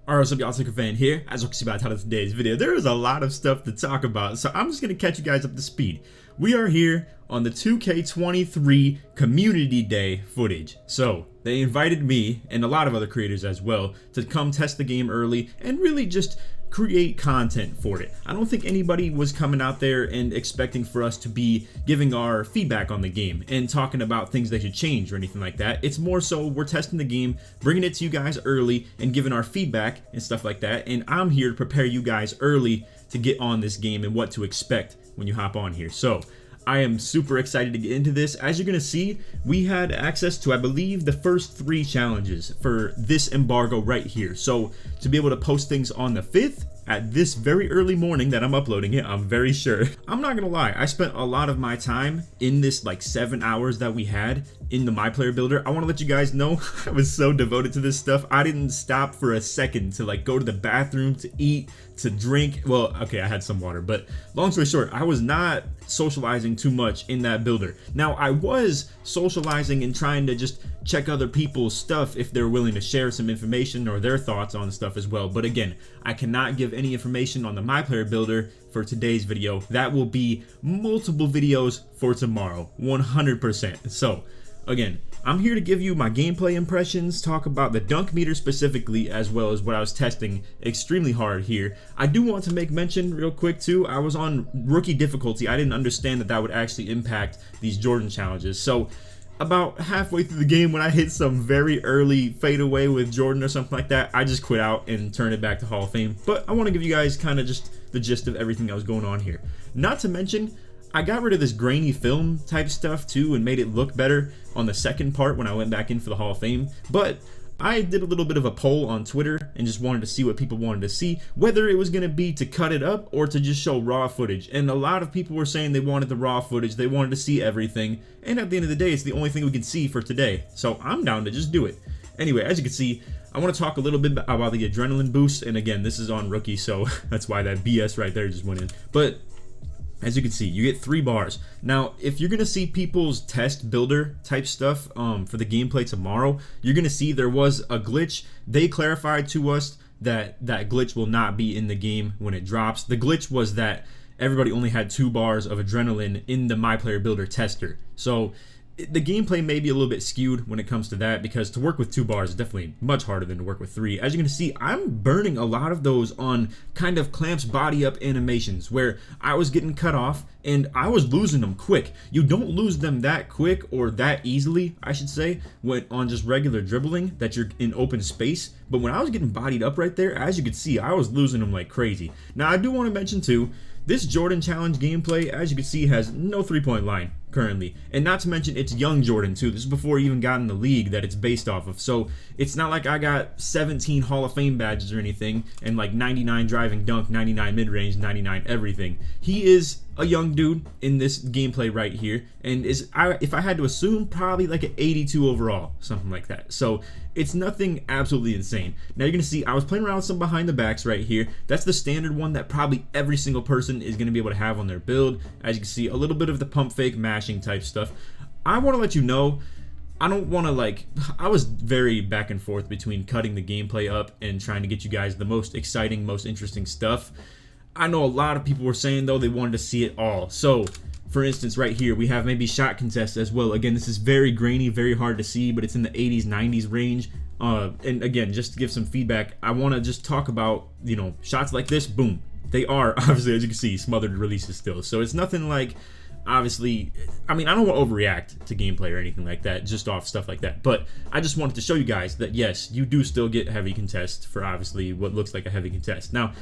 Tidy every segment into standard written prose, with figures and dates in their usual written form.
Alright, what's up y'all, LakerFan here. As you can see by the title of today's video, there is a lot of stuff to talk about, so I'm just going to catch you guys up to speed. We are here on the 2K23 Community Day footage. So, they invited me, and a lot of other creators as well, to come test the game early and really just create content for it. I don't think anybody was coming out there and expecting for us to be giving our feedback on the game and talking about things they should change or anything like that. It's more so we're testing the game, bringing it to you guys early and giving our feedback and stuff like that. And I'm here to prepare you guys early to get on this game and what to expect when you hop on here. So I am super excited to get into this. As you're gonna see, we had access to, I believe, the first 3 challenges for this embargo right here. So to be able to post things on the 5th at this very early morning that I'm uploading it, I'm very sure. I'm not gonna lie, I spent a lot of my time in this like 7 hours that we had in the My Player Builder. I want to let you guys know I was so devoted to this stuff. I didn't stop for a second to like go to the bathroom, to eat, to drink. Well, okay, I had some water, but long story short, I was not socializing too much in that builder. Now, I was socializing and trying to just check other people's stuff if they're willing to share some information or their thoughts on stuff as well. But again, I cannot give any information on the My Player Builder for today's video. That will be multiple videos for tomorrow, 100%. So again, I'm here to give you my gameplay impressions, talk about the dunk meter specifically, as well as what I was testing extremely hard here. I do want to make mention real quick too, I was on rookie difficulty. I didn't understand that that would actually impact these Jordan challenges. So about halfway through the game, when I hit some very early fadeaway with Jordan or something like that, I just quit out and turned it back to Hall of Fame. But I want to give you guys kind of just the gist of everything that was going on here. Not to mention, I got rid of this grainy film type stuff too and made it look better on the second part when I went back in for the Hall of Fame. But I did a little bit of a poll on Twitter and just wanted to see what people wanted to see, whether it was going to be to cut it up or to just show raw footage. And a lot of people were saying they wanted the raw footage, they wanted to see everything, and at the end of the day, it's the only thing we can see for today. So I'm down to just do it. Anyway, as you can see, I want to talk a little bit about the adrenaline boost, and again, this is on rookie, so that's why that BS right there just went in. But as you can see, you get 3 bars. Now, if you're gonna see people's test builder type stuff for the gameplay tomorrow, you're gonna see there was a glitch. They clarified to us that that glitch will not be in the game when it drops. The glitch was that everybody only had 2 bars of adrenaline in the My Player Builder tester. So the gameplay may be a little bit skewed when it comes to that, because to work with 2 bars is definitely much harder than to work with 3. As you can see, I'm burning a lot of those on kind of clamps body up animations where I was getting cut off and I was losing them quick. You don't lose them that quick, or that easily, I should say, when on just regular dribbling that you're in open space. But when I was getting bodied up right there, as you can see, I was losing them like crazy. Now, I do want to mention too, this Jordan challenge gameplay, as you can see, has no 3-point line currently, and not to mention it's young Jordan too. This is before he even got in the league that it's based off of, so it's not like I got 17 Hall of Fame badges or anything and like 99 driving dunk, 99 mid-range, 99 everything. He is a young dude in this gameplay right here, and if I had to assume, probably like an 82 overall, something like that. So it's nothing absolutely insane. Now you're gonna see I was playing around with some behind the backs right here. That's the standard one that probably every single person is gonna be able to have on their build. As you can see, a little bit of the pump fake mashing type stuff. I want to let you know, I don't want to I was very back and forth between cutting the gameplay up and trying to get you guys the most exciting, most interesting stuff. I know a lot of people were saying though they wanted to see it all. So for instance, right here we have maybe shot contests as well. Again, this is very grainy, very hard to see, but it's in the 80s, 90s range. And again, just to give some feedback, I want to just talk about, you know, shots like this, boom. They are obviously, as you can see, smothered releases still. So it's nothing like, obviously, I mean, I don't want to overreact to gameplay or anything like that, just off stuff like that, but I just wanted to show you guys that yes, you do still get heavy contest for obviously what looks like a heavy contest. Now,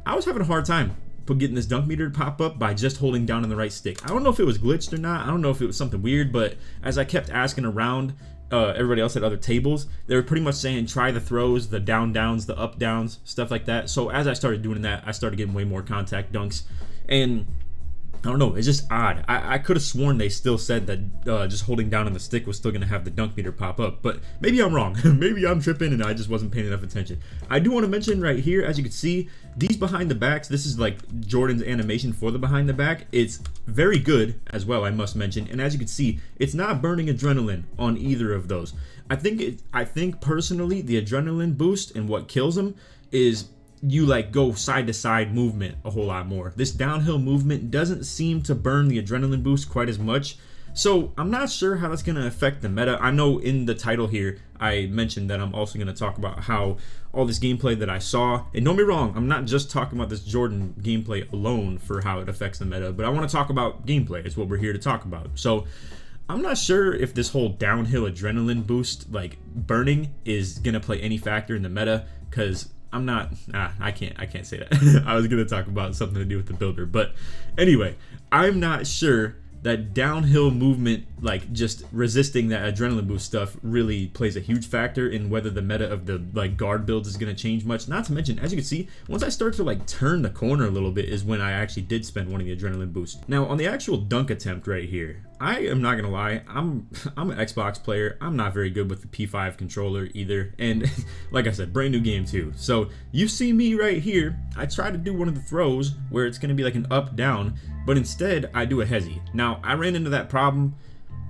I was having a hard time getting this dunk meter to pop up by just holding down on the right stick. I don't know if it was glitched or not, I don't know if it was something weird, but as I kept asking around everybody else at other tables, they were pretty much saying try the throws, the down downs, the up downs, stuff like that. So as I started doing that, I started getting way more contact dunks, and I don't know, it's just odd. I could have sworn they still said that just holding down on the stick was still going to have the dunk meter pop up, but maybe I'm wrong. Maybe I'm tripping and I just wasn't paying enough attention. I do want to mention right here, as you can see, these behind the backs, this is like Jordan's animation for the behind the back. It's very good as well, I must mention, and as you can see, it's not burning adrenaline on either of those. I think personally the adrenaline boost and what kills them is you like go side to side movement a whole lot more. This downhill movement doesn't seem to burn the adrenaline boost quite as much. So I'm not sure how that's going to affect the meta. I know in the title here I mentioned that I'm also going to talk about how all this gameplay that I saw, and don't be wrong, I'm not just talking about this Jordan gameplay alone for how it affects the meta, but I want to talk about gameplay. It's what we're here to talk about. So I'm not sure if this whole downhill adrenaline boost like burning is going to play any factor in the meta, because I'm not, I can't say that. I was going to talk about something to do with the builder, but anyway, I'm not sure that downhill movement, like just resisting that adrenaline boost stuff, really plays a huge factor in whether the meta of the like guard builds is going to change much. Not to mention, as you can see, once I start to like turn the corner a little bit is when I actually did spend one of the adrenaline boosts. Now on the actual dunk attempt right here, I am not gonna lie, I'm an Xbox player. I'm not very good with the P5 controller either, and like I said, brand new game too. So you see me right here, I try to do one of the throws where it's gonna be like an up down, but instead I do a hezi. Now I ran into that problem,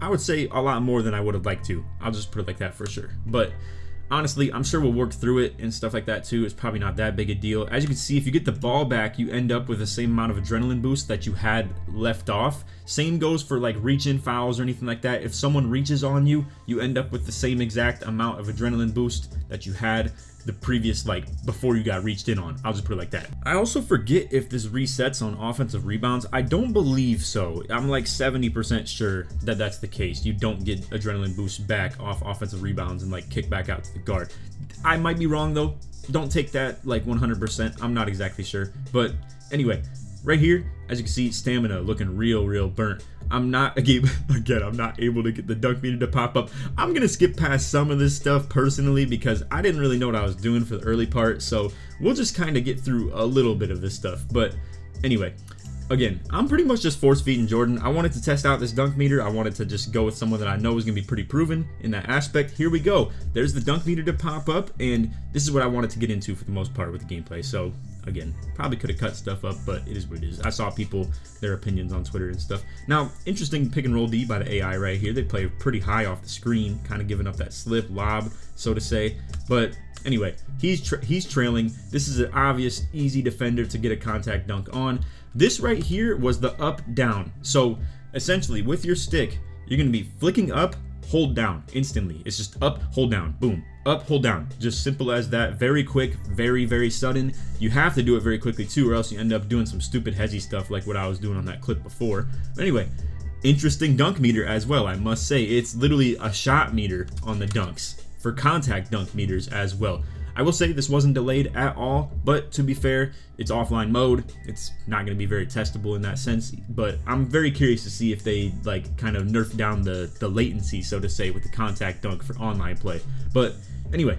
I would say a lot more than I would have liked to. I'll just put it like that for sure. But honestly, I'm sure we'll work through it and stuff like that too. It's probably not that big a deal. As you can see, if you get the ball back, you end up with the same amount of adrenaline boost that you had left off. Same goes for like reach-in fouls or anything like that. If someone reaches on you, you end up with the same exact amount of adrenaline boost that you had the previous, like before you got reached in on. I'll just put it like that. I also forget if this resets on offensive rebounds. I don't believe so. I'm like 70% sure that that's the case. You don't get adrenaline boost back off offensive rebounds and like kick back out to the guard. I might be wrong though. Don't take that like 100%. I'm not exactly sure. But anyway, right here, as you can see, stamina looking real burnt. I'm not, again, I'm not able to get the dunk meter to pop up. I'm gonna skip past some of this stuff personally because I didn't really know what I was doing for the early part, so we'll just kind of get through a little bit of this stuff. But anyway, again, I'm pretty much just force feeding Jordan. I wanted to test out this dunk meter. I wanted to just go with someone that I know is gonna be pretty proven in that aspect. Here we go. There's the dunk meter to pop up, and this is what I wanted to get into for the most part with the gameplay. So again, probably could have cut stuff up, but it is what it is. I saw people, their opinions on Twitter and stuff. Now, interesting pick and roll D by the AI right here. They play pretty high off the screen, kind of giving up that slip lob, so to say. But anyway, he's trailing. This is an obvious, easy defender to get a contact dunk on. This right here was the up down. So essentially, with your stick, you're gonna be flicking up, hold down instantly. It's just up, hold down, boom, up, hold down. Just simple as that. Very quick, very sudden. You have to do it very quickly too, or else you end up doing some stupid hezzy stuff like what I was doing on that clip before. But anyway, interesting dunk meter as well, I must say. It's literally a shot meter on the dunks for contact dunk meters as well. I will say this wasn't delayed at all, but to be fair, it's offline mode. It's not going to be very testable in that sense, but I'm very curious to see if they like kind of nerf down the latency, so to say, with the contact dunk for online play. But anyway,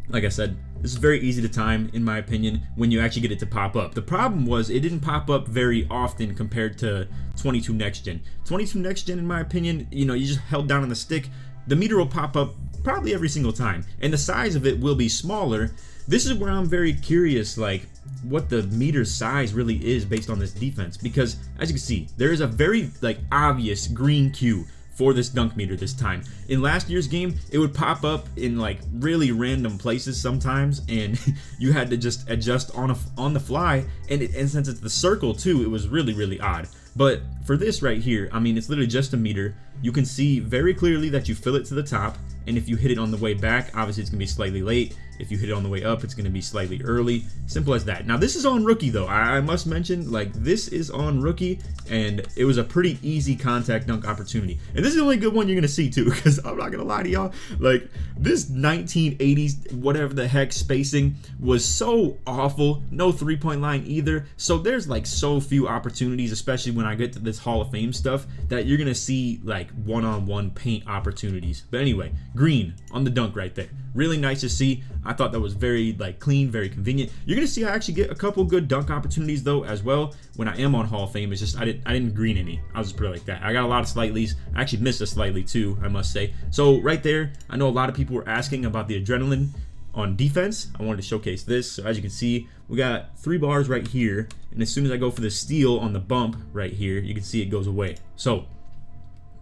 like I said, this is very easy to time, in my opinion, when you actually get it to pop up. The problem was it didn't pop up very often compared to 22 Next Gen. 22 Next Gen, in my opinion, you know, you just held down on the stick, the meter will pop up probably every single time, and the size of it will be smaller. This is where I'm very curious, like what the meter size really is based on this defense, because as you can see, there is a very like obvious green cue for this dunk meter this time. In last year's game, it would pop up in like really random places sometimes, and you had to just adjust on the fly, and since it's the circle too, it was really odd. But for this right here, I mean, it's literally just a meter. You can see very clearly that you fill it to the top, and if you hit it on the way back, obviously it's gonna be slightly late. If you hit it on the way up, it's gonna be slightly early. Simple as that. Now this is on rookie though. I must mention, like, this is on rookie, and it was a pretty easy contact dunk opportunity. And this is the only good one you're gonna see too, because I'm not gonna lie to y'all, like this 1980s whatever the heck spacing was so awful. No 3-point line either. So there's like so few opportunities, especially when I get to this Hall of Fame stuff, that you're gonna see like one-on-one paint opportunities. But anyway, green on the dunk right there. Really nice to see. I thought that was very like clean, very convenient. You're gonna see I actually get a couple good dunk opportunities though as well when I am on Hall of Fame. It's just I didn't green any. I'll just put it like that. I got a lot of slightlies. I actually missed a slightly too, I must say. So right there, I know a lot of people were asking about the adrenaline on defense. I wanted to showcase this. So as you can see, we got 3 bars right here, and as soon as I go for the steal on the bump right here, you can see it goes away. So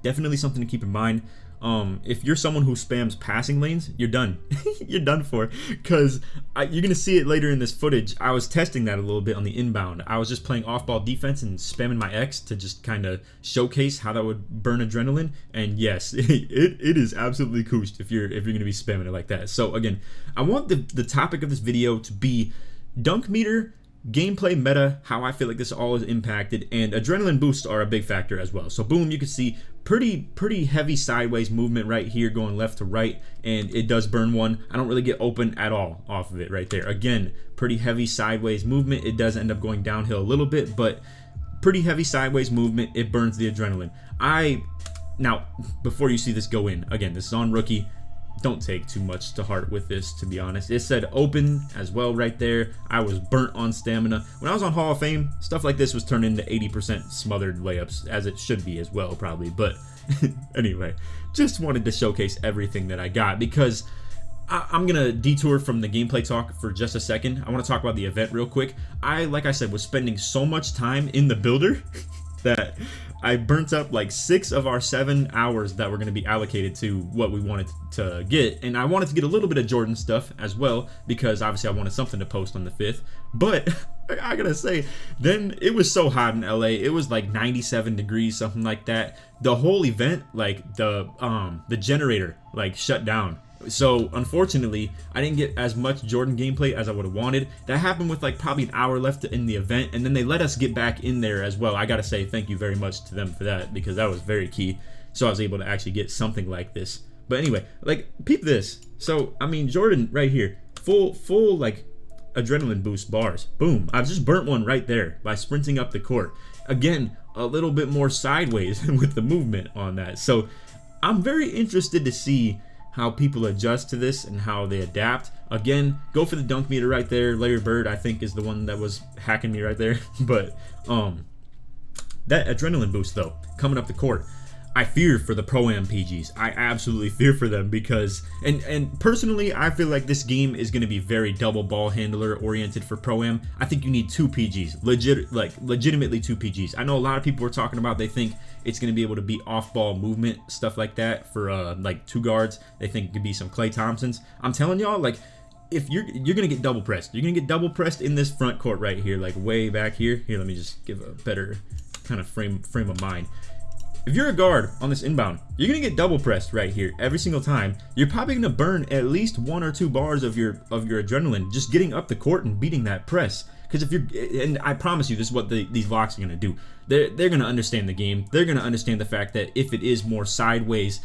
definitely something to keep in mind. if you're someone who spams passing lanes, you're done. You're done for, because you're gonna see it later in this footage. I was testing that a little bit on the inbound. I was just playing off-ball defense and spamming my X to just kind of showcase how that would burn adrenaline. And yes, it is absolutely cooshed if you're gonna be spamming it like that. So again, I want the topic of this video to be dunk meter, gameplay meta, how I feel like this all is impacted, and adrenaline boosts are a big factor as well. So boom, you can see pretty heavy sideways movement right here going left to right, and it does burn one. I don't really get open at all off of it right there. Again, pretty heavy sideways movement. It does end up going downhill a little bit, but pretty heavy sideways movement. It burns the adrenaline. Now before you see this go in, again, this is on rookie. Don't take too much to heart with this, to be honest. It said open as well right there. I was burnt on stamina. When I was on Hall of Fame, stuff like this was turned into 80% smothered layups, as it should be as well, probably. But anyway, just wanted to showcase everything that I got, because I'm going to detour from the gameplay talk for just a second. I want to talk about the event real quick. Like I said, was spending so much time in the builder that I burnt up like 6 of our 7 hours that were going to be allocated to what we wanted to get. And I wanted to get a little bit of Jordan stuff as well, because obviously I wanted something to post on the 5th. But I gotta say, then it was so hot in LA. It was like 97 degrees, something like that. The whole event, like the generator like shut down. So unfortunately, I didn't get as much Jordan gameplay as I would have wanted. That happened with like probably an hour left in the event, and then they let us get back in there as well. I gotta say thank you very much to them for that, because that was very key. So I was able to actually get something like this. But anyway, like peep this. So I mean, Jordan right here, full like adrenaline boost bars. Boom! I've just burnt one right there by sprinting up the court. Again, a little bit more sideways with the movement on that. So I'm very interested to see how people adjust to this and how they adapt. Again, go for the dunk meter right there. Larry Bird, I think, is the one that was hacking me right there. But that adrenaline boost though, coming up the court, I fear for the Pro-Am PGs. I absolutely fear for them, because and personally, I feel like this game is going to be very double ball handler oriented for Pro-Am. I think you need 2 PGs, legitimately 2 PGs. I know a lot of people are talking about, they think it's going to be able to be off-ball movement, stuff like that for like 2 guards. They think it could be some Klay Thompsons. I'm telling y'all, like, if you're gonna get double pressed. You're gonna get double pressed in this front court right here, like way back here. Here, let me just give a better kind of frame of mind. If you're a guard on this inbound, you're gonna get double pressed right here every single time. You're probably gonna burn at least 1 or 2 bars of your adrenaline just getting up the court and beating that press. Because if you're, and I promise you, this is what these locks are gonna do. They're gonna understand the game. They're gonna understand the fact that if it is more sideways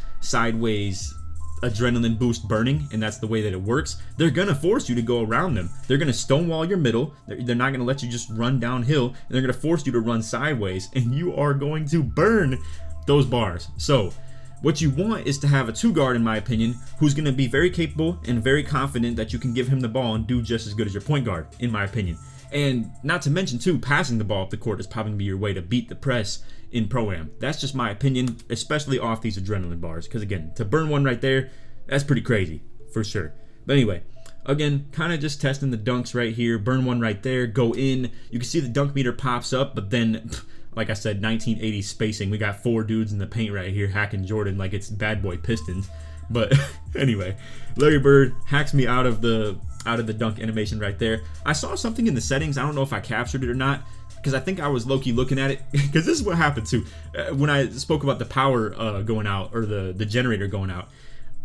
adrenaline boost burning, and that's the way that it works, they're gonna force you to go around them. They're gonna stonewall your middle. They're not gonna let you just run downhill, and they're gonna force you to run sideways, and you are going to burn those bars. So what you want is to have a 2 guard, in my opinion, who's going to be very capable and very confident that you can give him the ball and do just as good as your point guard, in my opinion. And not to mention too, passing the ball up the court is probably going to be your way to beat the press in Pro-Am. That's just my opinion, especially off these adrenaline bars, because again, to burn one right there, that's pretty crazy for sure. But anyway, again, kind of just testing the dunks right here. Burn one right there, go in. You can see the dunk meter pops up, but then like I said, 1980 spacing. We got 4 dudes in the paint right here hacking Jordan like it's Bad Boy Pistons. But anyway, Larry Bird hacks me out of the dunk animation right there. I saw something in the settings. I don't know if I captured it or not, because I think I was low-key looking at it. Because this is what happened too. When I spoke about the power going out, or the generator going out,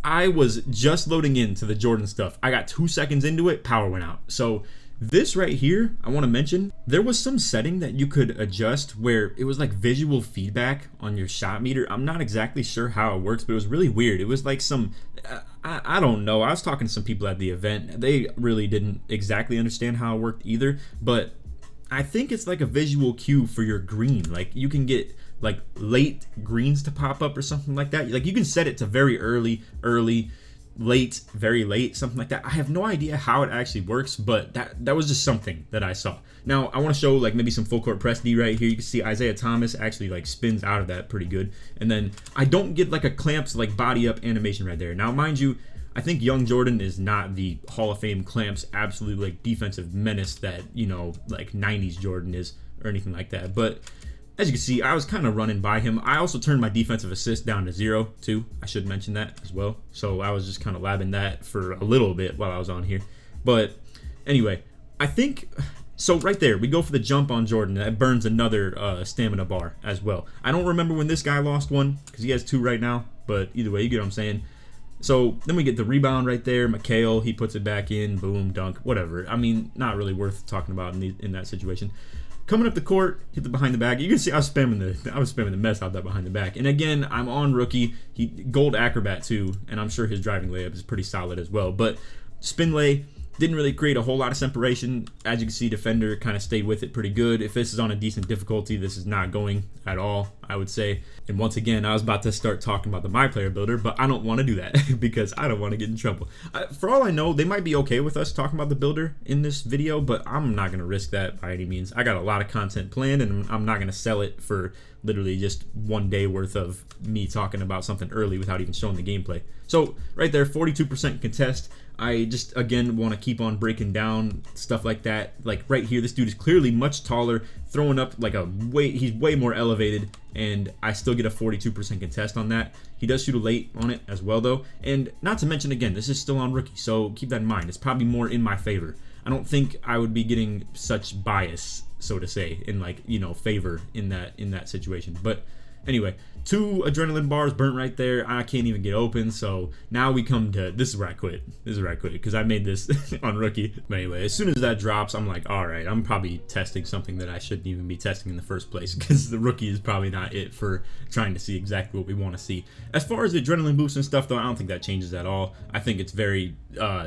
I was just loading into the Jordan stuff. I got 2 seconds into it, power went out. So this right here, I want to mention, there was some setting that you could adjust where it was like visual feedback on your shot meter. I'm not exactly sure how it works, but it was really weird. It was like some, I don't know. I was talking to some people at the event. They really didn't exactly understand how it worked either, but I think it's like a visual cue for your green. Like you can get like late greens to pop up or something like that. Like you can set it to very early, late, very late, something like that. I have no idea how it actually works, but that was just something that I saw. Now I want to show like maybe some full court press D right here. You can see Isaiah Thomas actually like spins out of that pretty good, and then I don't get like a clamps like body up animation right there. Now mind you, I think young Jordan is not the Hall of Fame clamps absolute like defensive menace that, you know, like 90s Jordan is or anything like that, but as you can see, I was kind of running by him. I also turned my defensive assist down to 0 too. I should mention that as well. So I was just kind of labbing that for a little bit while I was on here. But anyway, I think, so right there, we go for the jump on Jordan. That burns another stamina bar as well. I don't remember when this guy lost one, because he has 2 right now. But either way, you get what I'm saying. So then we get the rebound right there. Mikhail, he puts it back in. Boom, dunk, whatever. I mean, not really worth talking about in that situation. Coming up the court, hit the behind the back. You can see I was spamming the mess out that behind the back. And again, I'm on rookie. He gold acrobat too, and I'm sure his driving layup is pretty solid as well. But spin lay didn't really create a whole lot of separation. As you can see, defender kind of stayed with it pretty good. If this is on a decent difficulty, this is not going at all, I would say. And once again, I was about to start talking about the My Player builder, but I don't want to do that because I don't want to get in trouble. For all I know, they might be okay with us talking about the builder in this video, but I'm not going to risk that by any means. I got a lot of content planned, and I'm not going to sell it for literally just 1 day worth of me talking about something early without even showing the gameplay. So right there, 42% contest. I just, again, want to keep on breaking down stuff like that. Like right here, this dude is clearly much taller, throwing up like he's way more elevated, and I still get a 42% contest on that. He does shoot a late on it as well though. And not to mention, again, this is still on rookie, so keep that in mind. It's probably more in my favor. I don't think I would be getting such bias, so to say, in like, you know, favor in that situation. But anyway, 2 adrenaline bars burnt right there. I can't even get open. So now we come to, this is where I quit. This is where I quit because I made this on rookie. But anyway, as soon as that drops, I'm like, all right, I'm probably testing something that I shouldn't even be testing in the first place because the rookie is probably not it for trying to see exactly what we want to see. As far as the adrenaline boost and stuff though, I don't think that changes at all. I think it's very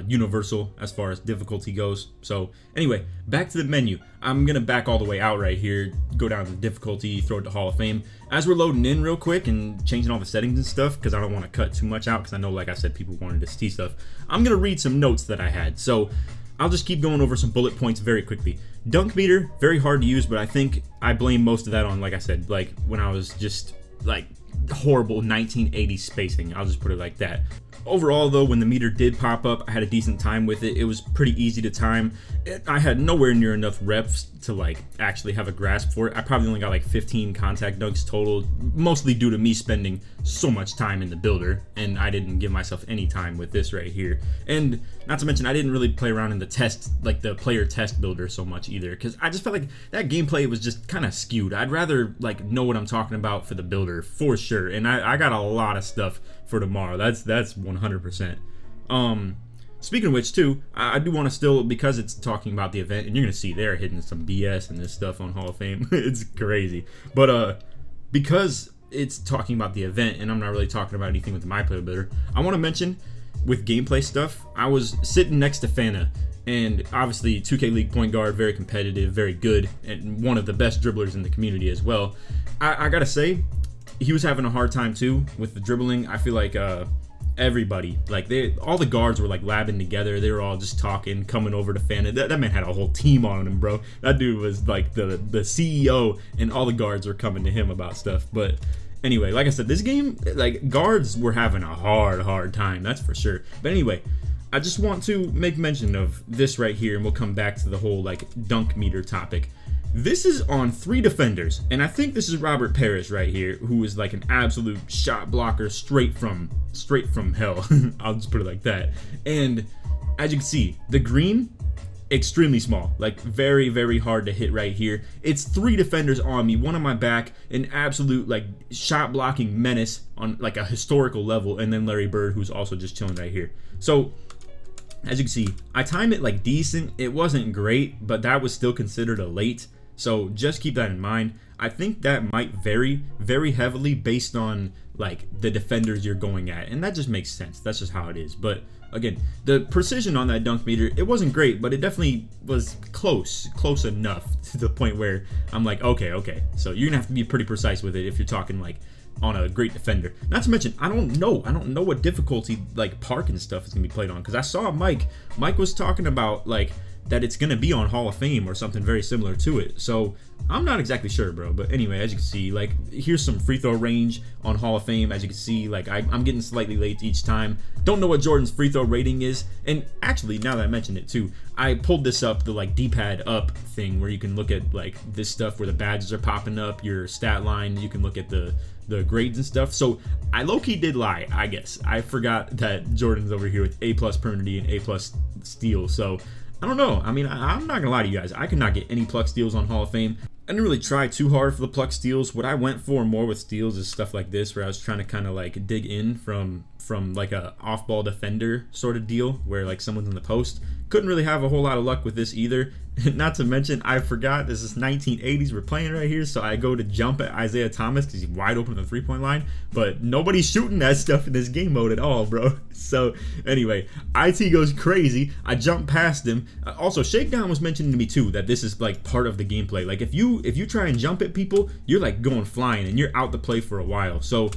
universal as far as difficulty goes. So anyway, back to the menu. I'm gonna back all the way out right here, go down to the difficulty, throw it to Hall of Fame. As we're loading in real quick and changing all the settings and stuff, because I don't want to cut too much out, because I know, like I said, people wanted to see stuff. I'm gonna read some notes that I had, so I'll just keep going over some bullet points very quickly. Dunk meter, very hard to use, but I think I blame most of that on, like I said, like when I was just like horrible 1980s spacing. I'll just put it like that. Overall though, when the meter did pop up, I had a decent time with it. It was pretty easy to time. I had nowhere near enough reps to like actually have a grasp for it. I probably only got like 15 contact dunks total, mostly due to me spending so much time in the builder, and I didn't give myself any time with this right here. And not to mention, I didn't really play around in the test, like the player test builder so much either, because I just felt like that gameplay was just kind of skewed. I'd rather like know what I'm talking about for the builder for sure, and I got a lot of stuff for tomorrow. That's 100%. Speaking of which too, I do want to still, because it's talking about the event, and you're gonna see they're hitting some BS and this stuff on Hall of Fame. It's crazy. But because it's talking about the event and I'm not really talking about anything with the My Player builder, I want to mention with gameplay stuff, I was sitting next to Fana, and obviously 2K League point guard, very competitive, very good, and one of the best dribblers in the community as well. I gotta say, he was having a hard time too with the dribbling. I feel like everybody, like all the guards were like labbing together. They were all just talking, coming over to Fana. That man had a whole team on him, bro. That dude was like the CEO, and all the guards were coming to him about stuff. But anyway, like I said, this game, like guards were having a hard time, that's for sure. But anyway, I just want to make mention of this right here, and we'll come back to the whole like dunk meter topic. This is on 3 defenders, and I think this is Robert Parrish right here, who is like an absolute shot blocker straight from hell. I'll just put it like that. And as you can see, the green, extremely small, like very hard to hit right here. It's 3 defenders on me, one on my back, an absolute like shot blocking menace on like a historical level, and then Larry Bird, who's also just chilling right here. So as you can see, I timed it like decent. It wasn't great, but that was still considered a late. So just keep that in mind. I think that might vary very heavily based on like the defenders you're going at, and that just makes sense. That's just how it is. But again, the precision on that dunk meter, it wasn't great, but it definitely was close enough to the point where I'm like, okay. So you're gonna have to be pretty precise with it if you're talking like on a great defender. Not to mention, I don't know what difficulty like park and stuff is gonna be played on, because I saw Mike was talking about like that it's gonna be on Hall of Fame or something very similar to it. So I'm not exactly sure, bro. But anyway, as you can see, like, here's some free throw range on Hall of Fame. As you can see, like, I'm getting slightly late each time. Don't know what Jordan's free throw rating is. And actually, now that I mentioned it too, I pulled this up, the like D-pad up thing where you can look at like this stuff where the badges are popping up, your stat line. You can look at the grades and stuff. So I low-key did lie, I guess. I forgot that Jordan's over here with A+ permanently and A+ steal. So I don't know. I mean, I'm not gonna lie to you guys. I could not get any pluck steals on Hall of Fame. I didn't really try too hard for the pluck steals. What I went for more with steals is stuff like this, where I was trying to kind of like dig in from like a off-ball defender sort of deal, where like someone's in the post. Couldn't really have a whole lot of luck with this either. Not to mention, I forgot this is 1980s we're playing right here, so I go to jump at Isaiah Thomas because he's wide open at the 3-point line, but nobody's shooting that stuff in this game mode at all, bro. So anyway, IT goes crazy. I jump past him. Also, Shakedown was mentioning to me too that this is like part of the gameplay. Like if you try and jump at people, you're like going flying and you're out the play for a while. So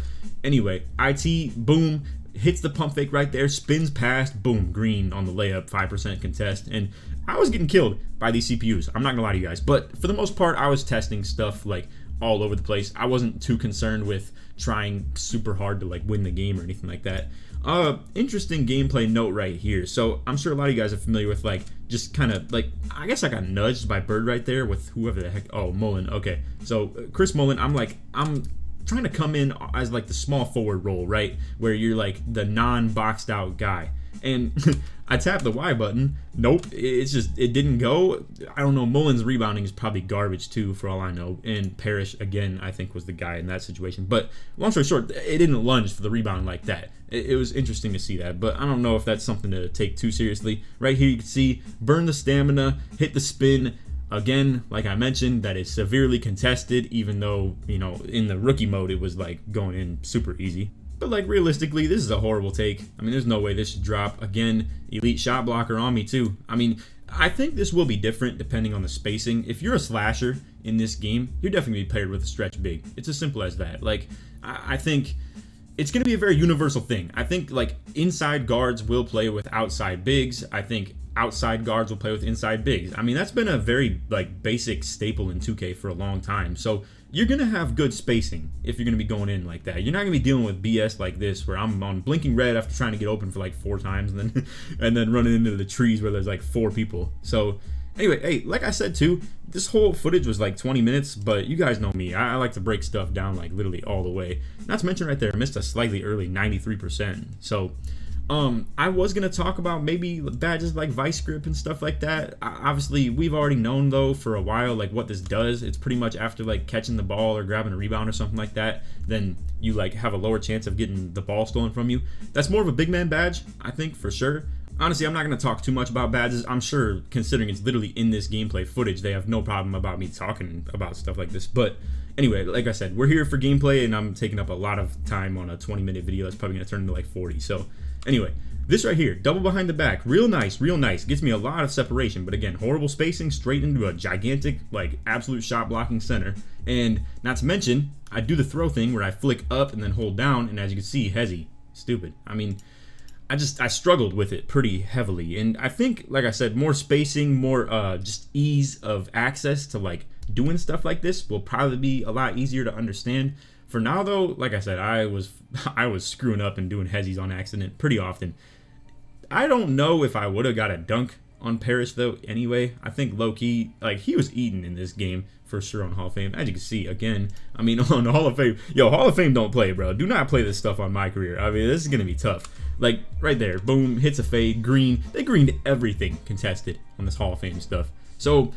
anyway, IT, boom, hits the pump fake right there, spins past, boom, green on the layup, 5% contest. And I was getting killed by these CPUs. I'm not gonna lie to you guys, but for the most part, I was testing stuff like all over the place. I wasn't too concerned with trying super hard to like win the game or anything like that. Interesting gameplay note right here. So I'm sure a lot of you guys are familiar with like just kind of like, I guess I got nudged by Bird right there with whoever the heck. Oh, Mullen. Okay, so Chris Mullen. I'm trying to come in as like the small forward role, right, where you're like the non-boxed out guy, and I tapped the Y button. Nope, it didn't go. I don't know. Mullen's rebounding is probably garbage too, for all I know. And Parrish again, I think, was the guy in that situation. But long story short, it didn't lunge for the rebound like that. It was interesting to see that, but I don't know if that's something to take too seriously. Right here, you can see burn the stamina, hit the spin. Again, like I mentioned, that is severely contested, even though, you know, in the rookie mode, it was like going in super easy. But like realistically, this is a horrible take. I mean, there's no way this should drop. Again, elite shot blocker on me too. I mean, I think this will be different depending on the spacing. If you're a slasher in this game, you're definitely gonna be paired with a stretch big. It's as simple as that. Like, I think it's going to be a very universal thing. I think like inside guards will play with outside bigs. I think outside guards will play with inside bigs. I mean, that's been a very like basic staple in 2K for a long time. So you're going to have good spacing if you're going to be going in like that. You're not going to be dealing with BS like this where I'm on blinking red after trying to get open for like 4 times and then running into the trees where there's like 4 people. So anyway, hey, like I said too, this whole footage was like 20 minutes, but you guys know me. I like to break stuff down like literally all the way. Not to mention right there, I missed a slightly early 93%. So I was going to talk about maybe badges like Vice Grip and stuff like that. Obviously, we've already known though for a while like what this does. It's pretty much after like catching the ball or grabbing a rebound or something like that, then you like have a lower chance of getting the ball stolen from you. That's more of a big man badge, I think, for sure. Honestly, I'm not going to talk too much about badges. I'm sure, considering it's literally in this gameplay footage, they have no problem about me talking about stuff like this. But anyway, like I said, we're here for gameplay, and I'm taking up a lot of time on a 20-minute video that's probably going to turn into like 40. So anyway, this right here, double behind the back, real nice, real nice. Gets me a lot of separation, but again, horrible spacing, straight into a gigantic, like, absolute shot blocking center. And not to mention, I do the throw thing where I flick up and then hold down, and as you can see, hezzy. Stupid. I mean, I struggled with it pretty heavily, and I think, like I said, more spacing, more just ease of access to like doing stuff like this will probably be a lot easier to understand. For now though, like I said, I was screwing up and doing hezzies on accident pretty often. I don't know if I would have got a dunk on Parrish though anyway. I think low-key, like, he was eating in this game for sure on Hall of Fame. As you can see, again, I mean, on Hall of Fame, yo, Hall of Fame don't play, bro. Do not play this stuff on my career. I mean, this is gonna be tough. Like, right there, boom, hits a fade, green. They greened everything contested on this Hall of Fame stuff. So,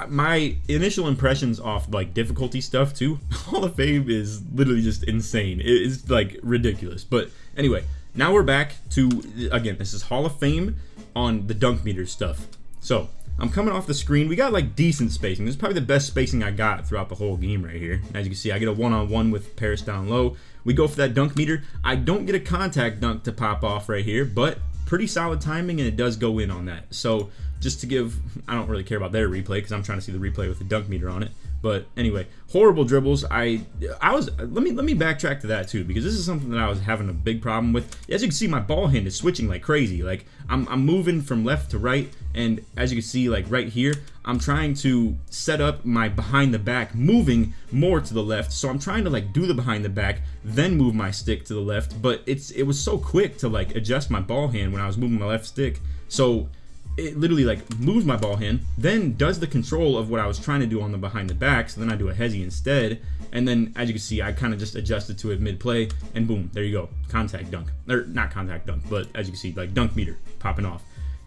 my initial impressions off, like, difficulty stuff, too, Hall of Fame is literally just insane. It's, like, ridiculous. But, anyway, now we're back to, again, this is Hall of Fame on the dunk meter stuff. So, I'm coming off the screen. We got, like, decent spacing. This is probably the best spacing I got throughout the whole game right here. As you can see, I get a one-on-one with Parrish down low. We go for that dunk meter. I don't get a contact dunk to pop off right here, but pretty solid timing, and it does go in on that. So just to give, I don't really care about their replay because I'm trying to see the replay with the dunk meter on it. But anyway, horrible dribbles. I was let me backtrack to that too, because this is something that I was having a big problem with. As you can see, my ball hand is switching like crazy. Like I'm moving from left to right, and as you can see, like right here, I'm trying to set up my behind the back, moving more to the left. So I'm trying to like do the behind the back, then move my stick to the left. But it was so quick to like adjust my ball hand when I was moving my left stick. So it literally like moves my ball hand, then does the control of what I was trying to do on the behind the back. So then I do a hezzy instead, and then as you can see, I kind of just adjusted to it mid play, and boom, there you go, contact dunk, or not contact dunk, but as you can see, like dunk meter popping off.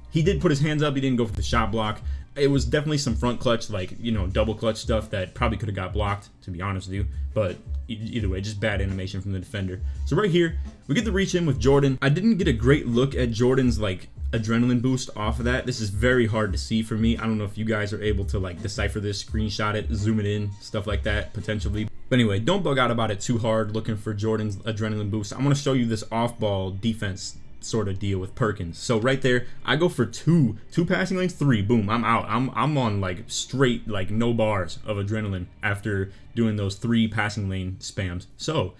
He did put his hands up, he didn't go for the shot block. It was definitely some front clutch, like, you know, double clutch stuff that probably could have got blocked, to be honest with you. But either way, just bad animation from the defender. So right here, we get the reach in with Jordan. I didn't get a great look at Jordan's like adrenaline boost off of that. This is very hard to see for me. I don't know if you guys are able to like decipher this, screenshot it, zoom it in, stuff like that potentially. But anyway, don't bug out about it too hard looking for Jordan's adrenaline boost. I want to show you this off-ball defense sort of deal with Perkins. So right there, I go for two passing lanes, 3, boom, I'm out. I'm on like straight, like no bars of adrenaline after doing those 3 passing lane spams. So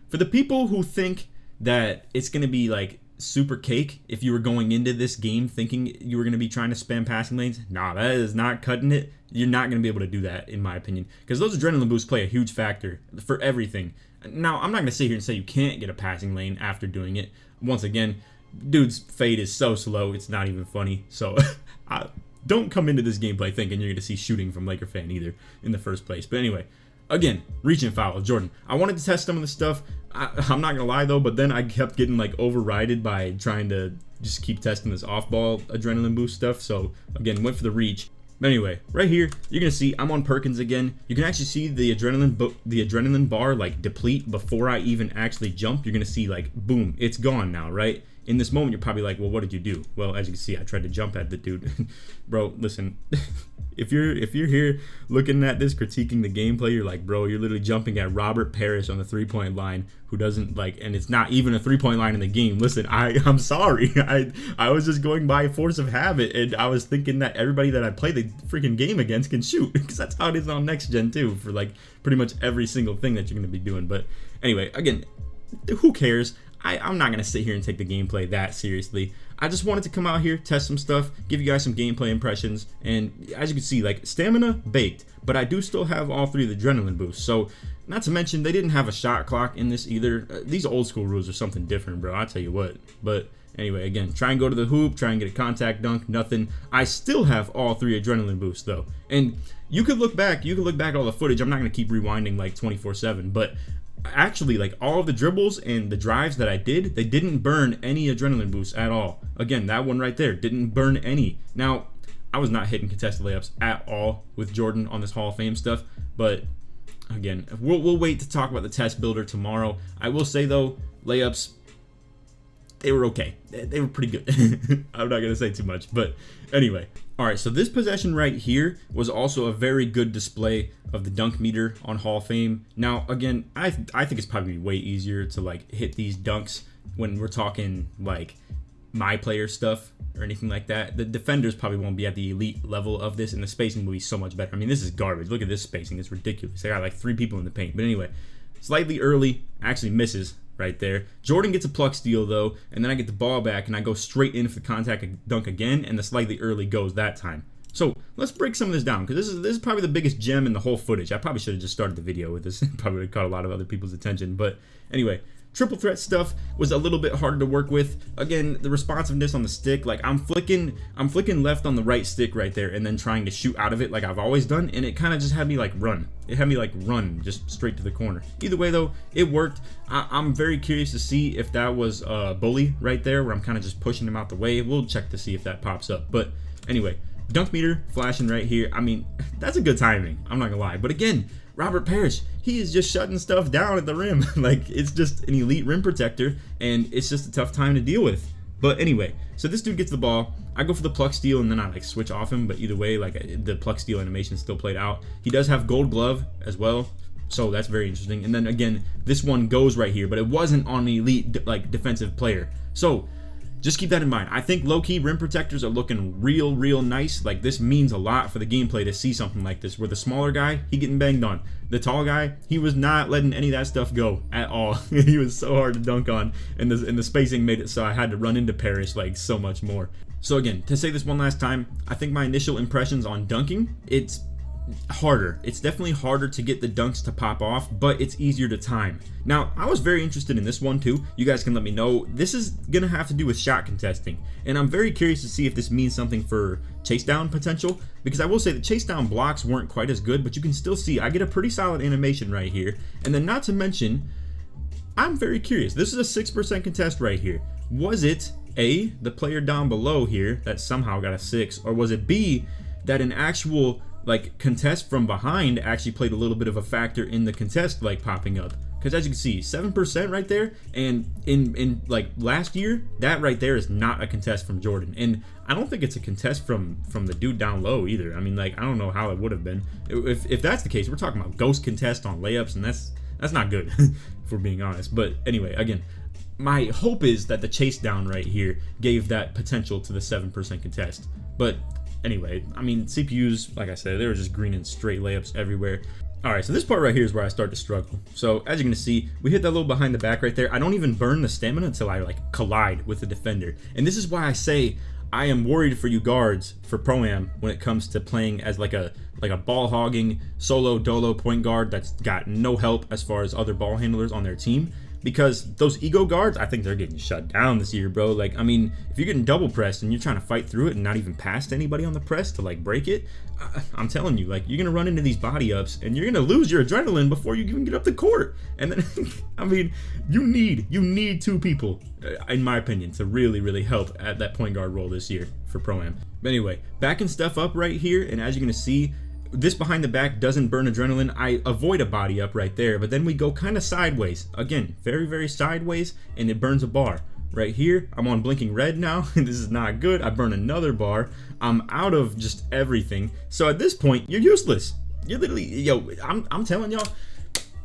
for the people who think that it's gonna be like super cake if you were going into this game thinking you were gonna be trying to spam passing lanes, nah, that is not cutting it. You're not gonna be able to do that, in my opinion, because those adrenaline boosts play a huge factor for everything. Now, I'm not gonna sit here and say you can't get a passing lane after doing it. Once again, dude's fade is so slow, it's not even funny. So don't come into this gameplay thinking you're going to see shooting from LakerFan either in the first place. But anyway, again, reach and foul with Jordan. I wanted to test some of the stuff. I'm not going to lie though, but then I kept getting like overrided by trying to just keep testing this off-ball adrenaline boost stuff. So again, went for the reach. But anyway, right here, you're gonna see I'm on Perkins again. You can actually see the adrenaline bar like deplete before I even actually jump. You're gonna see like, boom, it's gone now, right? In this moment, you're probably like, well, what did you do? Well, as you can see, I tried to jump at the dude. Bro, listen, if you're here looking at this, critiquing the gameplay, you're like, bro, you're literally jumping at Robert Parrish on the 3-point line, who doesn't like, and it's not even a 3-point line in the game. Listen, I'm sorry. I was just going by force of habit, and I was thinking that everybody that I play the freaking game against can shoot, because that's how it is on next gen too, for like pretty much every single thing that you're gonna be doing. But anyway, again, who cares? I'm not going to sit here and take the gameplay that seriously. I just wanted to come out here, test some stuff, give you guys some gameplay impressions, and as you can see, like, stamina baked, but I do still have all 3 of the adrenaline boosts. So, not to mention, they didn't have a shot clock in this either. These old school rules are something different, bro, I'll tell you what. But anyway, again, try and go to the hoop, try and get a contact dunk, nothing. I still have all 3 adrenaline boosts, though. And you could look back at all the footage. I'm not going to keep rewinding, like, 24/7, but actually, like, all of the dribbles and the drives that I did, they didn't burn any adrenaline boosts at all. Again, that one right there didn't burn any. Now, I was not hitting contested layups at all with Jordan on this Hall of Fame stuff, but again, we'll wait to talk about the test builder tomorrow. I will say though, layups, they were okay. They were pretty good. I'm not gonna say too much, but anyway. All right, so this possession right here was also a very good display of the dunk meter on Hall of Fame. Now, again, I think it's probably way easier to like hit these dunks when we're talking like my player stuff or anything like that. The defenders probably won't be at the elite level of this, and the spacing will be so much better. I mean, this is garbage. Look at this spacing. It's ridiculous. I got like 3 people in the paint. But anyway, slightly early, actually misses right there. Jordan gets a pluck steal though, and then I get the ball back and I go straight in for the contact dunk again, and the slightly early goes that time. So let's break some of this down, because this is probably the biggest gem in the whole footage. I probably should have just started the video with this. Probably would have caught a lot of other people's attention. But anyway, triple threat stuff was a little bit harder to work with. Again, the responsiveness on the stick, like I'm flicking left on the right stick right there, and then trying to shoot out of it like I've always done, and it kind of just had me like run. It had me like run just straight to the corner. Either way though, it worked. I'm very curious to see if that was a bully right there, where I'm kind of just pushing him out the way. We'll check to see if that pops up. But anyway, dunk meter flashing right here. I mean, that's a good timing, I'm not gonna lie. But again, Robert Parrish, he is just shutting stuff down at the rim. Like, it's just an elite rim protector, and it's just a tough time to deal with. But anyway, so this dude gets the ball. I go for the pluck steal, and then I like switch off him. But either way, like, the pluck steal animation still played out. He does have gold glove as well, so that's very interesting. And then again, this one goes right here, but it wasn't on an elite like defensive player. So just keep that in mind. I think low-key rim protectors are looking real nice. Like, this means a lot for the gameplay to see something like this, where the smaller guy, he getting banged on. The tall guy, he was not letting any of that stuff go at all. He was so hard to dunk on, and the spacing made it so I had to run into Parrish like so much more. So again, to say this one last time, I think my initial impressions on dunking, it's harder. It's definitely harder to get the dunks to pop off, but it's easier to time. Now, I was very interested in this one too. You guys can let me know. This is gonna have to do with shot contesting, and I'm very curious to see if this means something for chase down potential, because I will say the chase down blocks weren't quite as good, but you can still see I get a pretty solid animation right here. And then, not to mention, I'm very curious. This is a 6% contest right here. Was it A, the player down below here that somehow got a 6, or was it B, that an actual like contest from behind actually played a little bit of a factor in the contest like popping up? Because as you can see, 7% right there, and in like last year, that right there is not a contest from Jordan, and I don't think it's a contest from the dude down low either. I mean, like, I don't know how it would have been. If that's the case, we're talking about ghost contest on layups, and that's not good if we're being honest. But anyway, again, my hope is that the chase down right here gave that potential to the 7% contest. But anyway, I mean, CPUs, like I said, they were just green and straight layups everywhere. All right, so this part right here is where I start to struggle. So as you're gonna see, we hit that little behind the back right there. I don't even burn the stamina until I like collide with the defender. And this is why I say I am worried for you guards for Pro-Am when it comes to playing as like a ball hogging solo dolo point guard that's got no help as far as other ball handlers on their team. Because those ego guards, I think they're getting shut down this year, bro. Like, I mean, if you're getting double pressed and you're trying to fight through it and not even past anybody on the press to like break it, I'm telling you, like, you're gonna run into these body ups and you're gonna lose your adrenaline before you even get up the court. And then, I mean, you need two people, in my opinion, to really help at that point guard role this year for Pro-Am. But anyway, backing stuff up right here, and as you're gonna see, this behind the back doesn't burn adrenaline. I avoid a body up right there, but then we go kind of sideways. Again, very sideways, and it burns a bar. Right here, I'm on blinking red now. This is not good. I burn another bar. I'm out of just everything. So at this point, you're useless. You're literally, yo, I'm telling y'all,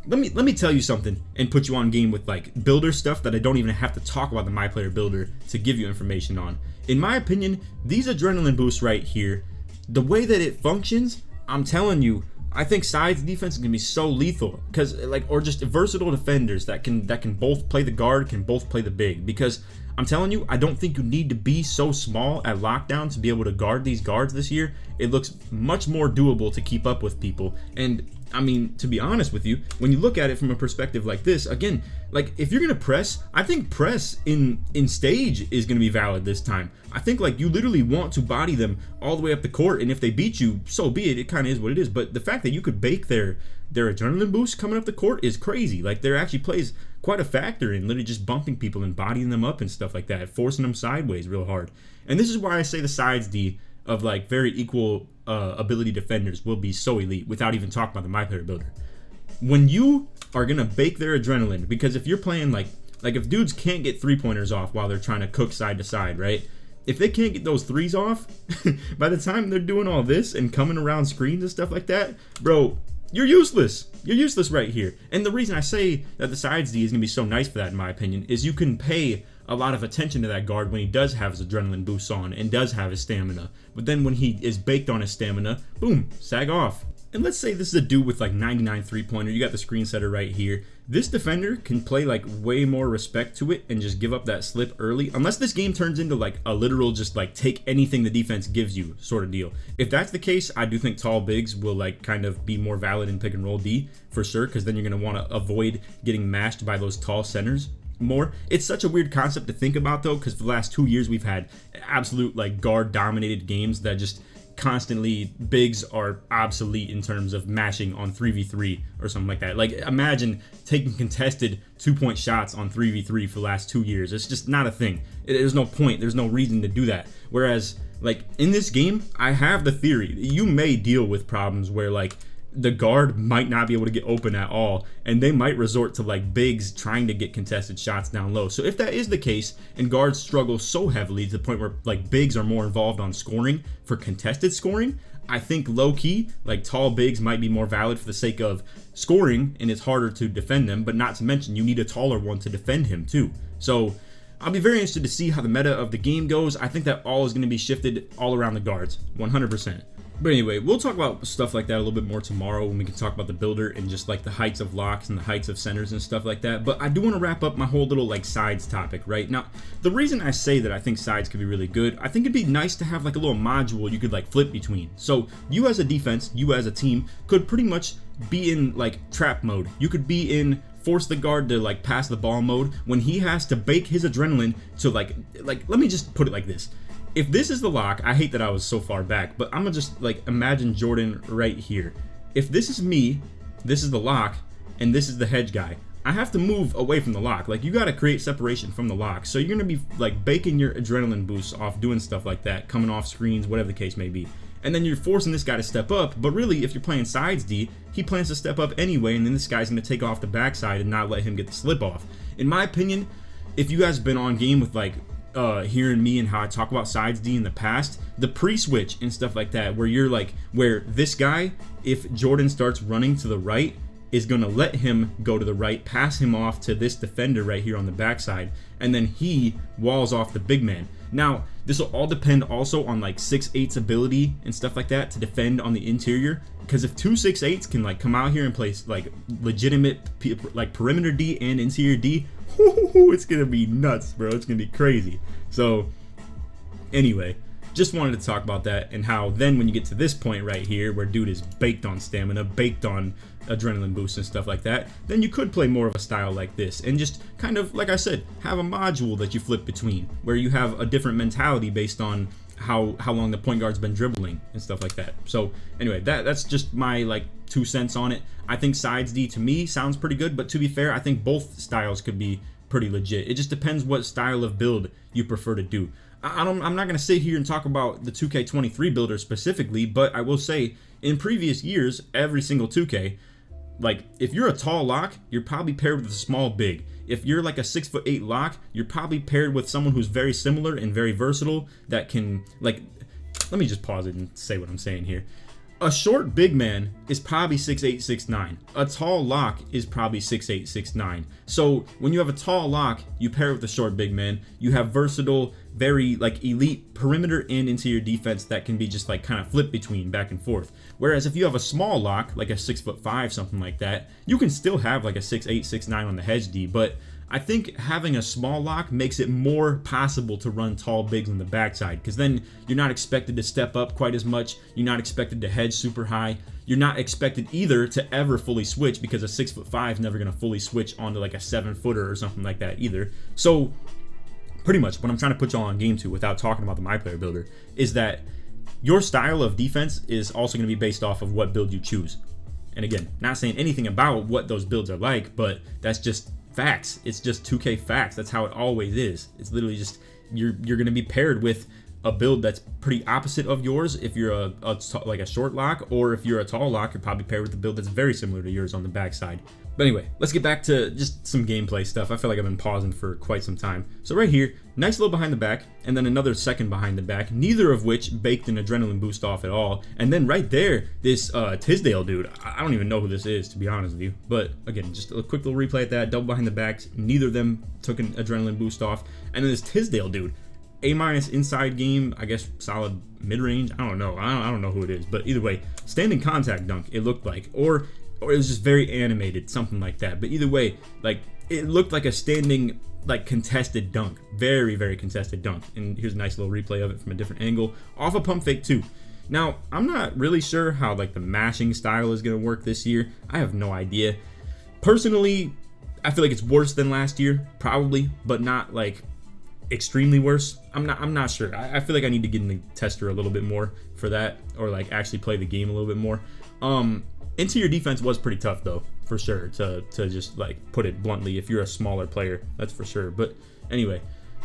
let me tell you something and put you on game with like builder stuff that I don't even have to talk about the My Player Builder to give you information on. In my opinion, these adrenaline boosts right here, the way that it functions, I'm telling you, I think sides defense is gonna be so lethal, because like, or just versatile defenders that can both play the guard, can both play the big. Because I'm telling you, I don't think you need to be so small at lockdown to be able to guard these guards this year. It looks much more doable to keep up with people. And I mean, to be honest with you, when you look at it from a perspective like this, again, like if you're gonna press, I think press in stage is gonna be valid this time. I think like you literally want to body them all the way up the court, and if they beat you, so be it. It kind of is what it is. But the fact that you could bake their adrenaline boost coming up the court is crazy. Like, there actually plays quite a factor in literally just bumping people and bodying them up and stuff like that, forcing them sideways real hard. And this is why I say the sides D of like very equal ability defenders will be so elite, without even talking about the My Player Builder. When you are gonna bake their adrenaline, because if you're playing like if dudes can't get 3-pointers off while they're trying to cook side to side, right? If they can't get those threes off, by the time they're doing all this and coming around screens and stuff like that, bro, you're useless. You're useless right here. And the reason I say that the sides D is gonna be so nice for that, in my opinion, is you can pay a lot of attention to that guard when he does have his adrenaline boosts on and does have his stamina. But then when he is baked on his stamina, boom, sag off. And let's say this is a dude with like 99 3-pointer. You got the screen setter right here. This defender can play like way more respect to it and just give up that slip early, unless this game turns into like a literal just like take anything the defense gives you sort of deal. If that's the case, I do think tall bigs will like kind of be more valid in pick and roll D for sure, because then you're going to want to avoid getting mashed by those tall centers more. It's such a weird concept to think about though, because for the last 2 years we've had absolute like guard dominated games that just constantly bigs are obsolete in terms of mashing on 3v3 or something like that. Like, imagine taking contested 2-point shots on 3v3 for the last 2 years. It's just not a thing. There's no point. There's no reason to do that. Whereas like in this game, I have the theory you may deal with problems where like the guard might not be able to get open at all, and they might resort to like bigs trying to get contested shots down low. So if that is the case and guards struggle so heavily to the point where like bigs are more involved on scoring for contested scoring, I think low-key like tall bigs might be more valid for the sake of scoring, and it's harder to defend them, but not to mention you need a taller one to defend him too. So I'll be very interested to see how the meta of the game goes. I think that all is going to be shifted all around the guards, 100%. But anyway, we'll talk about stuff like that a little bit more tomorrow when we can talk about the builder and just like the heights of locks and the heights of centers and stuff like that. But I do want to wrap up my whole little like sides topic right now. The reason I say that I think sides could be really good, I think it'd be nice to have like a little module you could like flip between. So you as a defense, you as a team could pretty much be in like trap mode. You could be in force the guard to like pass the ball mode when he has to bake his adrenaline to like let me just put it like this. If this is the lock, I hate that I was so far back, but I'm gonna just like imagine Jordan right here. If this is me, this is the lock, and this is the hedge guy, I have to move away from the lock. Like, you gotta create separation from the lock. So you're gonna be like baking your adrenaline boosts off doing stuff like that, coming off screens, whatever the case may be. And then you're forcing this guy to step up, but really if you're playing sides D, he plans to step up anyway, and then this guy's gonna take off the backside and not let him get the slip off. In my opinion, if you guys have been on game with like hearing me and how I talk about sides D in the past, the pre-switch and stuff like that, where you're like, where this guy, if Jordan starts running to the right, is gonna let him go to the right, pass him off to this defender right here on the backside, and then he walls off the big man. Now, this will all depend also on like 6'8's ability and stuff like that to defend on the interior, because if two 6'8's can like come out here and play like legitimate like perimeter D and interior D, it's gonna be nuts, bro. It's gonna be crazy. So anyway, just wanted to talk about that and how then when you get to this point right here where dude is baked on stamina, baked on adrenaline boost and stuff like that, then you could play more of a style like this and just kind of, like I said, have a module that you flip between where you have a different mentality based on how long the point guard's been dribbling and stuff like that. So anyway, that's just my like 2 cents on it. I think sides D to me sounds pretty good, but to be fair, I think both styles could be pretty legit. It just depends what style of build you prefer to do. I'm not going to sit here and talk about the 2K23 builder specifically, but I will say in previous years, every single 2K, like if you're a tall lock, you're probably paired with a small big. If you're like a 6'8" lock, you're probably paired with someone who's very similar and very versatile that can like, let me just pause it and say what I'm saying here. A short big man is probably 6'8", 6'9". A tall lock is probably 6'8", 6'9". So when you have a tall lock, you pair it with a short big man. You have versatile, very like elite perimeter and interior defense that can be just like kind of flip between back and forth. Whereas if you have a small lock, like a 6'5", something like that, you can still have like a 6'8", 6'9" on the hedge D, but I think having a small lock makes it more possible to run tall bigs on the backside, because then you're not expected to step up quite as much. You're not expected to hedge super high. You're not expected either to ever fully switch, because a 6'5" is never going to fully switch onto like a 7-footer or something like that either. So pretty much what I'm trying to put y'all on game to without talking about the My Player Builder is that your style of defense is also going to be based off of what build you choose. And again, not saying anything about what those builds are like, but that's just facts. It's just 2K facts. That's how it always is. It's literally just you're going to be paired with a build that's pretty opposite of yours if you're like a short lock, or if you're a tall lock, you're probably paired with a build that's very similar to yours on the backside. But anyway, let's get back to just some gameplay stuff. I feel like I've been pausing for quite some time. So right here, nice little behind the back, and then another second behind the back, neither of which baked an adrenaline boost off at all. And then right there, this Tisdale dude, I don't even know who this is, to be honest with you. But again, just a quick little replay at that, double behind the backs, neither of them took an adrenaline boost off. And then this Tisdale dude, A- inside game, I guess solid mid-range, I don't know. I don't know who it is, but either way, standing contact dunk, it looked like, or it was just very animated, something like that. But either way, like it looked like a standing, like contested dunk, very, very contested dunk. And here's a nice little replay of it from a different angle, off a pump fake too. Now, I'm not really sure how like the mashing style is gonna work this year. I have no idea. Personally, I feel like it's worse than last year, probably, but not like extremely worse. I'm not sure. I feel like I need to get in the tester a little bit more for that, or like actually play the game a little bit more. Interior defense was pretty tough though, for sure, to just like put it bluntly, if you're a smaller player, that's for sure. But anyway,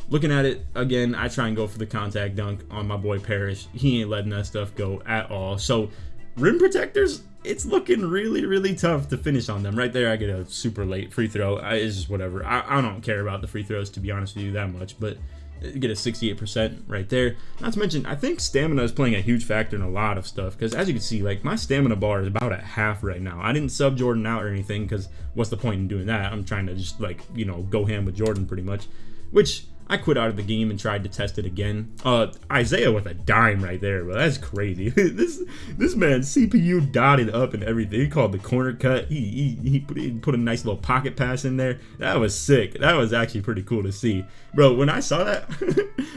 looking at it again, I try and go for the contact dunk on my boy Parrish. He ain't letting that stuff go at all. So rim protectors, it's looking really, really tough to finish on them. Right there, I get a super late free throw. It's just whatever. I don't care about the free throws, to be honest with you, that much, but get a 68% right there. Not to mention, I think stamina is playing a huge factor in a lot of stuff, because as you can see, like my stamina bar is about at half right now. I didn't sub Jordan out or anything, because what's the point in doing that? I'm trying to just like, you know, go ham with Jordan pretty much, which I quit out of the game and tried to test it again. Isaiah with a dime right there, bro. That's crazy. this man CPU dotted up and everything. He called the corner cut. He put a nice little pocket pass in there. That was sick. That was actually pretty cool to see, bro. When I saw that,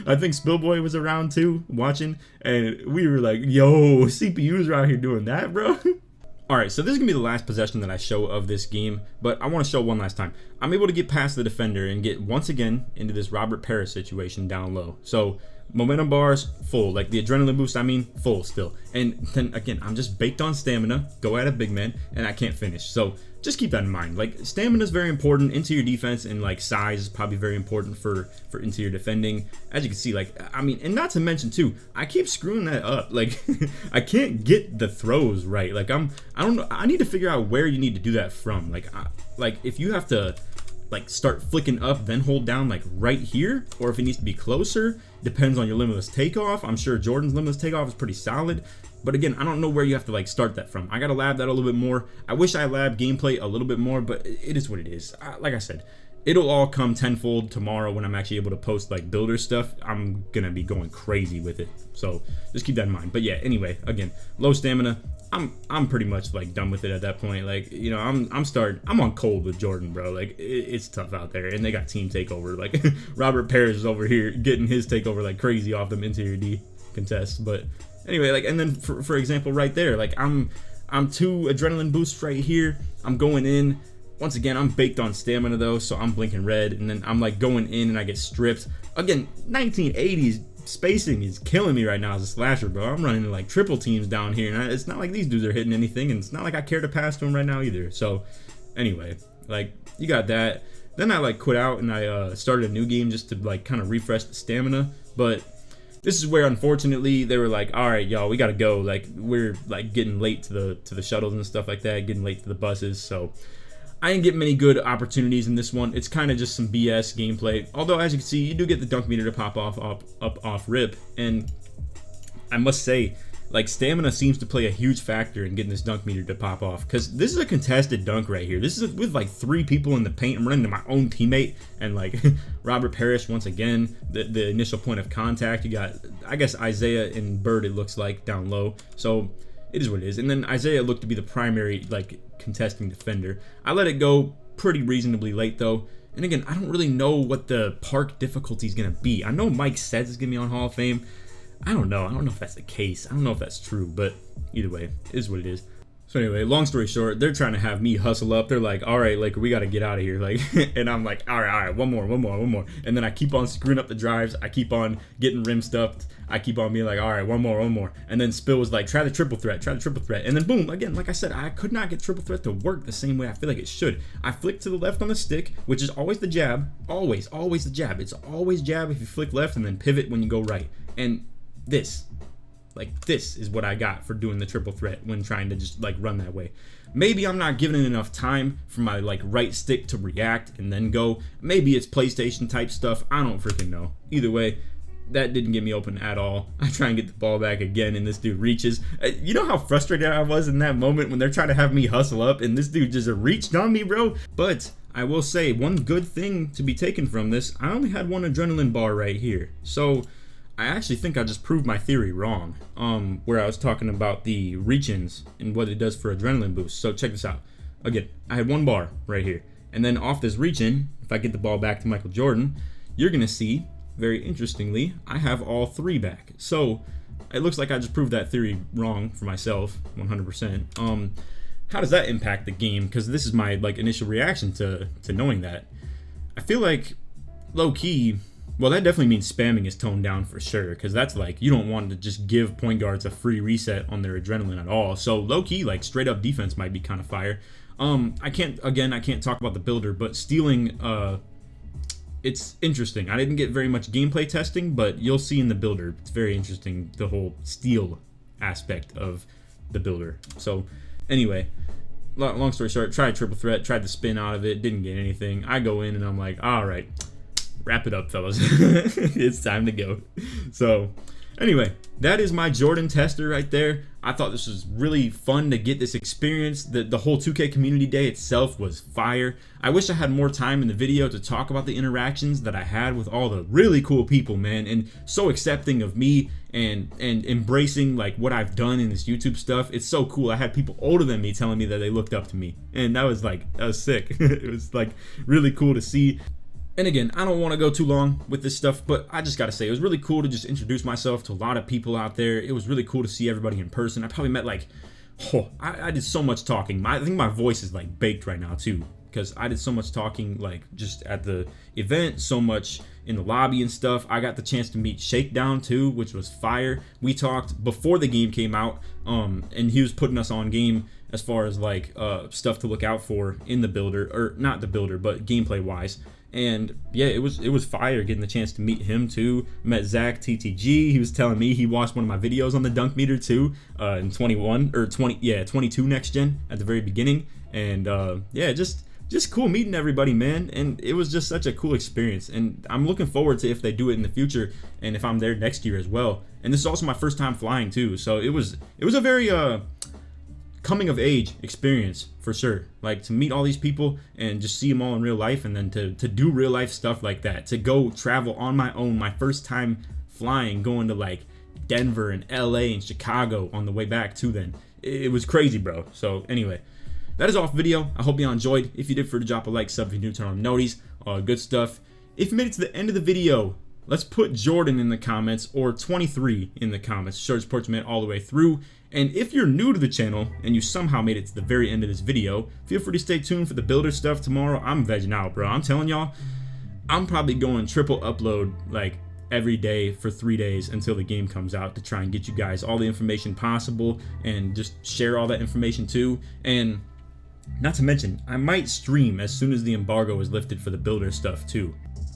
I think Spillboy was around too watching, and we were like, "Yo, CPU's around here doing that, bro." Alright, so this is going to be the last possession that I show of this game, but I want to show one last time. I'm able to get past the defender and get once again into this Robert Parrish situation down low. So, momentum bars, full. Like the adrenaline boost, I mean, full still. And then again, I'm just baked on stamina, go at a big man, and I can't finish. So, just keep that in mind. Like, stamina is very important. Interior defense and like size is probably very important for interior defending. As you can see, like, I mean, and not to mention too, I keep screwing that up. Like, I can't get the throws right. Like, I don't know. I need to figure out where you need to do that from. Like if you have to like start flicking up, then hold down like right here, or if it needs to be closer, depends on your limitless takeoff. I'm sure Jordan's limitless takeoff is pretty solid. But again, I don't know where you have to like start that from. I gotta lab that a little bit more. I wish I labbed gameplay a little bit more, but it is what it is. Like I said, it'll all come tenfold tomorrow when I'm actually able to post like builder stuff. I'm gonna be going crazy with it, so just keep that in mind. But yeah, anyway, again, low stamina. I'm pretty much like done with it at that point. Like, you know, I'm on cold with Jordan, bro. Like it's tough out there, and they got team takeover. Like Robert Parrish is over here getting his takeover like crazy off them interior D contests. But anyway, like, and then for example, right there, like I'm 2 adrenaline boosts right here. I'm going in. Once again, I'm baked on stamina though, so I'm blinking red, and then I'm like going in and I get stripped. Again, 1980s spacing is killing me right now as a slasher, bro. I'm running like triple teams down here, and it's not like these dudes are hitting anything, and it's not like I care to pass to them right now either. So anyway, like, you got that. Then I like quit out and I started a new game just to like kind of refresh the stamina. But this is where unfortunately they were like, all right, y'all, we gotta go. Like, we're like getting late to the shuttles and stuff like that, getting late to the buses. So I didn't get many good opportunities in this one. It's kind of just some BS gameplay. Although, as you can see, you do get the dunk meter to pop off rip. And I must say, like, stamina seems to play a huge factor in getting this dunk meter to pop off. Because this is a contested dunk right here. This is with like 3 people in the paint. I'm running to my own teammate. And like Robert Parrish, once again, the initial point of contact. You got, I guess, Isaiah and Bird, it looks like, down low. So it is what it is. And then Isaiah looked to be the primary, like, contesting defender. I let it go pretty reasonably late, though. And again, I don't really know what the park difficulty is going to be. I know Mike says it's going to be on Hall of Fame. I don't know. I don't know if that's the case. I don't know if that's true, but either way, it is what it is. So anyway, long story short, they're trying to have me hustle up. They're like, all right, like, we got to get out of here. Like, and I'm like, all right, one more. And then I keep on screwing up the drives. I keep on getting rim stuffed. I keep on being like, all right, one more. And then Spill was like, try the triple threat. And then boom, again, like I said, I could not get triple threat to work the same way I feel like it should. I flick to the left on the stick, which is always the jab. Always the jab. It's always jab if you flick left, and then pivot when you go right. And this is what I got for doing the triple threat when trying to just like run that way. Maybe I'm not giving it enough time for my like right stick to react and then go. Maybe it's PlayStation type stuff. I don't freaking know. Either way, that didn't get me open at all. I try and get the ball back again, and this dude reaches. You know how frustrated I was in that moment when they're trying to have me hustle up, and this dude just reached on me, bro. But I will say, one good thing to be taken from this, I only had 1 adrenaline bar right here. So I actually think I just proved my theory wrong, where I was talking about the reach-ins and what it does for adrenaline boost. So check this out. Again, I had 1 bar right here, and then off this reach-in, if I get the ball back to Michael Jordan, you're gonna see, very interestingly, I have all 3 back. So it looks like I just proved that theory wrong for myself, 100%. How does that impact the game? Because this is my like initial reaction to knowing that. I feel like low-key, well, that definitely means spamming is toned down for sure, because that's like, you don't want to just give point guards a free reset on their adrenaline at all. So low-key, like, straight up defense might be kind of fire. I can't talk about the builder, but stealing, it's interesting. I didn't get very much gameplay testing, but you'll see in the builder. It's very interesting, the whole steal aspect of the builder. So anyway, long story short, tried triple threat, tried to spin out of it, didn't get anything. I go in and I'm like, all right, wrap it up, fellas. It's time to go. So Anyway, that is my Jordan tester right there. I thought this was really fun to get this experience. The whole 2K community day itself was fire. I wish I had more time in the video to talk about the interactions that I had with all the really cool people, man, and so accepting of me and embracing like what I've done in this YouTube stuff. It's so cool. I had people older than me telling me that they looked up to me, and that was sick. It was like really cool to see. And again, I don't want to go too long with this stuff, but I just got to say, it was really cool to just introduce myself to a lot of people out there. It was really cool to see everybody in person. I probably met like, I did so much talking. I think my voice is like baked right now too, because I did so much talking like just at the event, so much in the lobby and stuff. I got the chance to meet Shakedown too, which was fire. We talked before the game came out, and he was putting us on game as far as like stuff to look out for in the builder, or not the builder, but gameplay wise. And yeah, it was fire getting the chance to meet him too. Met Zach TTG. He was telling me he watched one of my videos on the dunk meter too, in 22 next gen at the very beginning. And yeah, just cool meeting everybody, man. And it was just such a cool experience. And I'm looking forward to if they do it in the future, and if I'm there next year as well. And this is also my first time flying too, so it was a very coming of age experience for sure. Like to meet all these people and just see them all in real life, and then to do real life stuff like that, to go travel on my own, my first time flying, going to like Denver and LA and Chicago on the way back too. Then it was crazy, bro. So anyway, that is all for video. I hope you all enjoyed. If you did, to drop a like, sub if you're new, turn on noties, good stuff. If you made it to the end of the video, let's put Jordan in the comments, or 23 in the comments. Short sports man all the way through. And if you're new to the channel and you somehow made it to the very end of this video, feel free to stay tuned for the builder stuff tomorrow. I'm vegging out, bro. I'm telling y'all, I'm probably going triple upload like every day for 3 days until the game comes out, to try and get you guys all the information possible and just share all that information too. And not to mention, I might stream as soon as the embargo is lifted for the builder stuff too.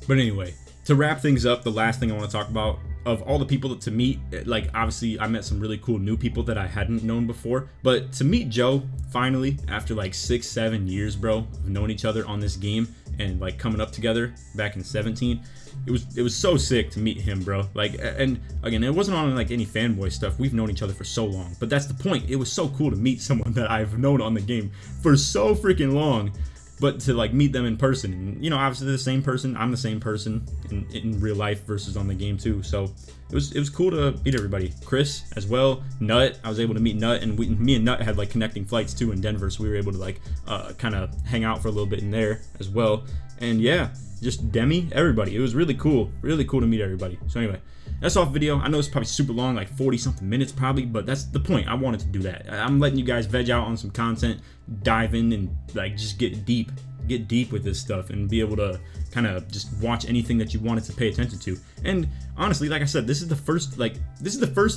But anyway, to wrap things up, the last thing I want to talk about, of all the people to meet, like obviously I met some really cool new people that I hadn't known before, but to meet Joe finally after like 6-7 years, bro, of knowing each other on this game and like coming up together back in 17, it was so sick to meet him, bro. Like, and again, it wasn't on like any fanboy stuff. We've known each other for so long, but that's the point. It was so cool to meet someone that I've known on the game for so freaking long, but to like meet them in person. And you know, obviously they're the same person. I'm the same person in real life versus on the game too. So it was cool to meet everybody. Chris as well, Nut. I was able to meet Nut, and me and Nut had like connecting flights too in Denver, so we were able to like kind of hang out for a little bit in there as well. And yeah, just Demi, everybody. It was really cool to meet everybody. So anyway, that's all the video. I know it's probably super long, like 40 something minutes probably, but that's the point. I wanted to do that. I'm letting you guys veg out on some content, dive in and like just get deep with this stuff, and be able to kind of just watch anything that you wanted to pay attention to. And honestly, like I said, this is the first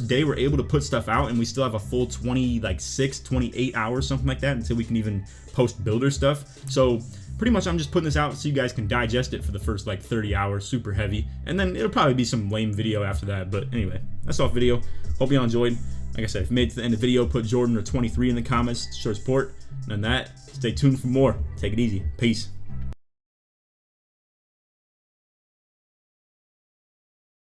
day we're able to put stuff out, and we still have a full 28 hours, something like that, until we can even post builder stuff. So pretty much I'm just putting this out so you guys can digest it for the first like 30 hours, super heavy, and then it'll probably be some lame video after that. But anyway, that's all video. Hope you all enjoyed. Like I said, if you made it to the end of the video, put Jordan or 23 in the comments to show support. And on that, stay tuned for more. Take it easy. Peace.